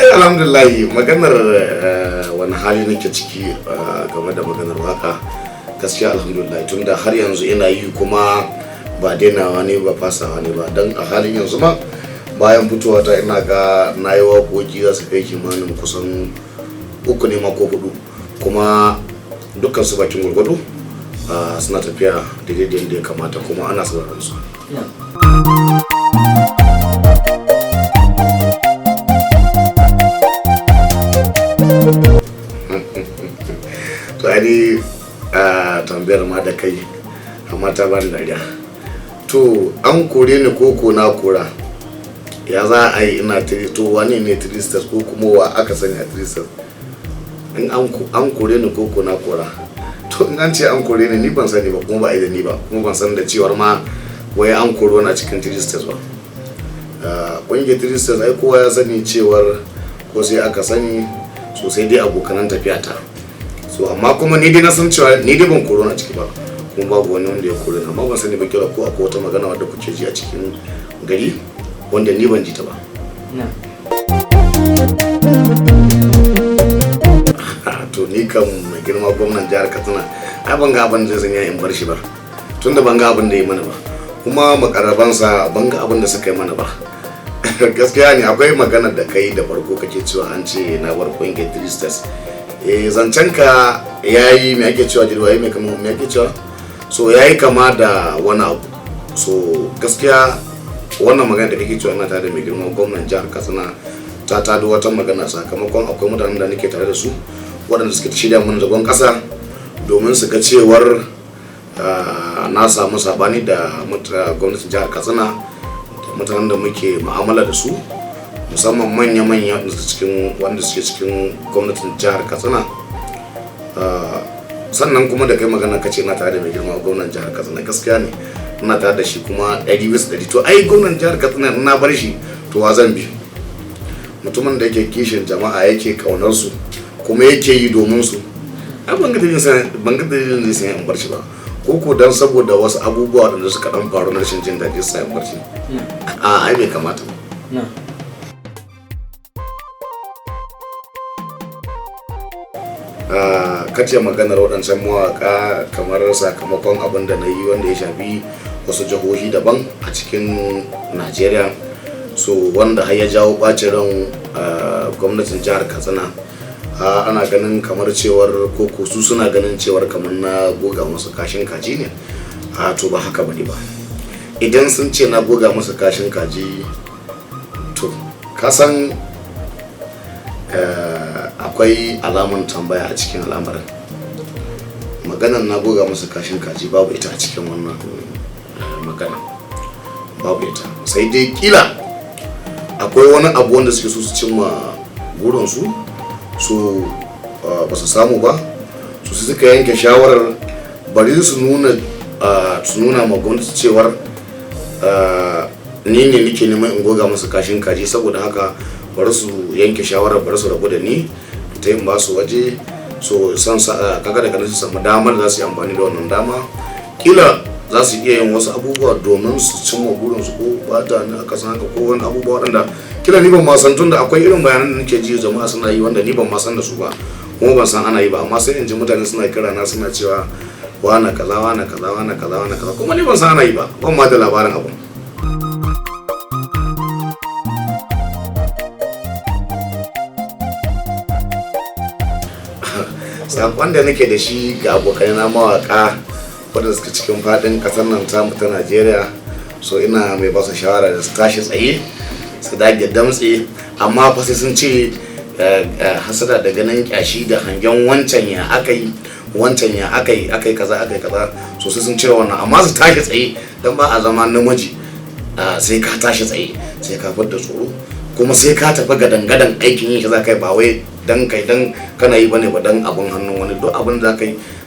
alhamdulillah maganar wani hali nake ciki game da maganar waka gaskiya alhamdulillah tunda har yanzu ina yi kuma ba dainawa ne ba fasawa ne ba dan a halin yanzu ma bayan fitowa ta ina ga nayi waƙoƙi za su kai kimanin kusan 3 ne ma ko 4 kuma dukkan su bakin gurgudu suna tafiya daidai da yadda ya kamata kuma ana sauraron su. To ani tambayar ma da kai amma ta bani dariya. To an kore ni ko na kora ya za a yi ina to wani ne tristas ko kuma wa aka sani a tristas in an kore ni ko na kora to in an ce an kore ni ban sani ba kuma ba a yi da ni ba kuma ban san da cewar ma wai an kore wani a cikin tristas ba. Ƙungiyar tristas ai kowa ya sani cewar ko sai aka sani sosai dai abokanan tafiya ta so amma kuma ni dai na san cewa ni dai ban koro na ciki ba kuma babu wani wanda ya kore na amma ban sani ba kira ko akwai wata magana wadda kuke ji a cikin gari wanda ni ban ji ta ba. To ni kan mai girma gwamnan jihar Katsina ai ban ga abin da zan yi in bar shi ba tunda ban ga abin da ya mana ba kuma makarabansa ban ga abin da suka yi mana ba. Gaskiya ne akwai magana da kai da farko kake cewa an ce na bar ƙungiyar tristas zancen ka yayi me ake cewa jirwaye me kamar me ake cewa so yayi kama da wani abu so gaskiya wannan magana da kake cewa ina tare da mai girma gwamnan jihar Katsina ta tado wata magana sakamakon akwai mutanen da nake tare da su waɗanda suke shirya mun zagon ƙasa domin su ga cewar na samu sabani da gwamnatin jihar Katsina mutanen da muke mu'amala da su musamman manya-manya wanda suke cikin gwamnatin jihar Katsina sannan kuma da kai magana kace na tare da mai girma gwamnan jihar Katsina gaskiya ne ina tare da shi kuma 100% to ai gwamnan jihar Katsina na bar shi to wa zan bi mutumin da yake kishin jama'a yake kaunar su kuma yake yi domin su ai ban ga dalilin da sai in bar shi ba ko dan saboda wasu abubuwa da suka dan faru na rashin jin daɗi sai in bar shi ai bai kamata ba. Kace maganar waɗancan mawaƙa kamar sakamakon abin da na yi wanda ya shafi wasu jihohi daban a cikin Najeriya so wanda har ya jawo ɓacin ran gwamnatin jihar Katsina ana ganin kamar cewar ko su suna ganin cewar kamar na goga musu kashin kaji ne to ba haka bane ba idan sun ce na goga musu kashin kaji to kasan akwai alamun tambaya a cikin al'amarin maganar na goga musu kashin kaji babu ita a cikin wannan magana babu ita sai dai kila akwai wani abu wanda suke so su cimma burinsu su ba su samu ba su suka yanke shawarar bari su nuna ma gwamnati cewar ni ne nake neman in goga musu kashin kaji saboda haka bari su yanke shawarar bari su rabu da ni ta yin ba su waje so san kaga daga nan su samu damar da za su yi amfani da wannan dama kila za su iya yin wasu abubuwa domin su cimma burinsu ko bata ne a kasan haka ko wani abubuwa waɗanda kila ni ban ma san tunda akwai irin bayanan da nake ji jama'a suna yi wanda ni ban ma san da su ba kuma ban san ana yi ba amma sai in ji mutane suna kira na suna cewa wana kaza wana kaza wana kaza wana kaza kuma ni ban san ana yi ba ban ma da labarin abu. Sakon da nake da shi ga abokai na mawaka wadda suke cikin fadin kasar nan tamu ta Najeriya so ina mai ba su shawara da su tashi tsaye su dage damtse amma fa sai sun ce hasada da ganin kyashi da hangen wancan ya akai kaza so sai sun cire wannan amma su tashi tsaye dan ba a zama namiji sai ka tashi tsaye sai ka fadda tsoro kuma sai ka tafi gadan aikin yin shi za ka yi ba wai dan kana yi bane ba dan abun hannun wani duk abin da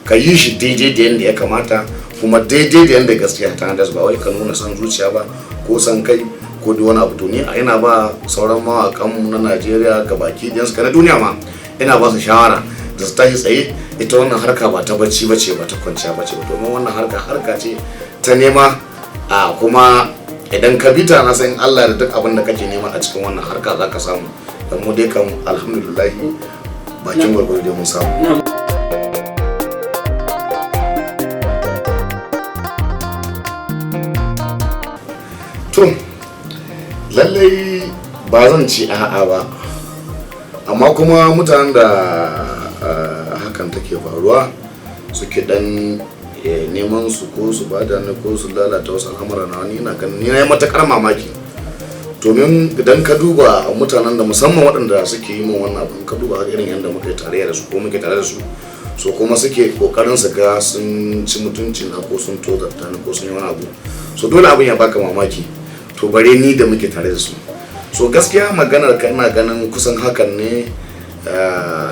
ka yi shi daidai da yanda ya kamata kuma daidai da yanda gaskiya ta handas ba wai ka nuna san zuciya ba ko san kai ko da wani abu to ni ina ba sauran mawakan mu na Najeriya gabaki ɗayan su na duniya ma ina ba su shawara da su tashi tsaye ita wannan harka ba ta bacci bace ba ta kwanciya bace domin wannan harka ce ta nema kuma idan ka bita na san Allah da duk abin da kake nema a cikin wannan harka za ka samu da mu dai kan alhamdulillah bakin gwargwado dai mun samu. To lallai ba zan ci a'a ba, amma kuma mutanen da hakan take faruwa suke dan neman su ko su bada ni ko su lalata wasu al'amura na wani ina ganin ni na yi matakar mamaki. Domin idan ka duba mutanen da musamman waɗanda suke yi min wannan abin, ka duba irin yadda muke tare da su ko muke tare da su, so kuma suke kokarin su ga sun ci mutunci na ko sun tozarta ni ko sun yi wani abu, so dole abin ya baka mamaki. To bare ni da muke tare da su, so gaskiya maganar ka ina ganin kusan hakan ne.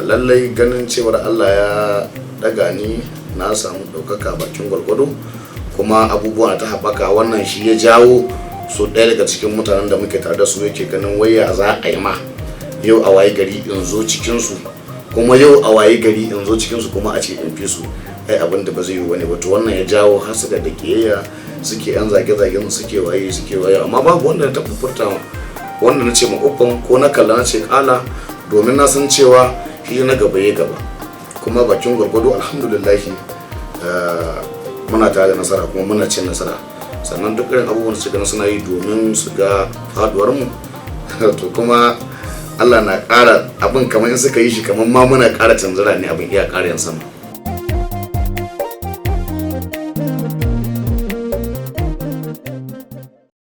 Lallai ganin cewar Allah ya daga ni na samu ɗaukaka bakin gwargwado, kuma abubuwa ta haɓaka, wannan shi ya jawo so ɗaya daga cikin mutanen da muke tare da su yake ganin waya za a yi ma yau a waye gari in zo cikinsu, kuma yau a waye gari in zo cikinsu kuma a ce in fi su, ai abin da ba zai yi wani ba. To wannan ya jawo hasada da kiyayya, suke yan zage-zagen suke waye, amma babu wanda na taɓa furta wanda na ce ma uffan ko na kalla na ce kala, domin na san cewa shi na gaba ya gaba, kuma bakin gwargwado alhamdulillahi muna tare da nasara kuma muna cin nasara. Sannan duk irin abubuwan su gani suna yi domin su ga faduwar mu to kuma Allah na ƙara abin kamar in suka yi shi kamar ma muna ƙara tanzara ne abin iya ƙara yan sama.